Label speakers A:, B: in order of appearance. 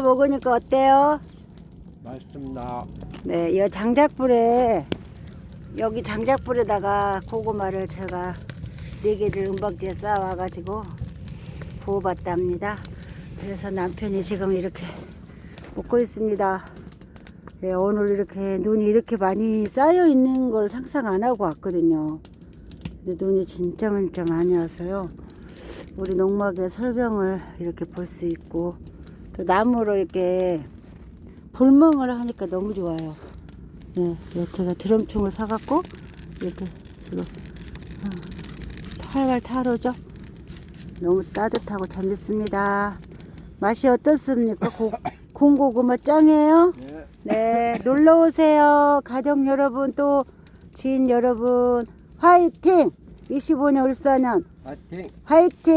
A: 먹으니까 어때요?
B: 맛있습니다.
A: 네, 이 장작불에 여기 장작불에다가 고구마를 제가 4개를 은박지에 쌓아와가지고 부어봤답니다. 그래서 남편이 지금 이렇게 먹고 있습니다. 네, 오늘 이렇게 눈이 이렇게 많이 쌓여 있는 걸 상상 안 하고 왔거든요. 근데 눈이 진짜 많이 와서요. 우리 농막의 설경을 이렇게 볼 수 있고 또 나무로 이렇게 불멍을 하니까 너무 좋아요. 네, 제가 드럼통을 사갖고 이렇게 지금 탈탈 타로죠. 너무 따뜻하고 재밌습니다. 맛이 어떻습니까? 공고구마 짱이에요?
B: 네.
A: 네, 놀러 오세요. 가족 여러분, 또 지인 여러분, 화이팅! 25년 울산은
B: 파이팅!
A: 화이팅!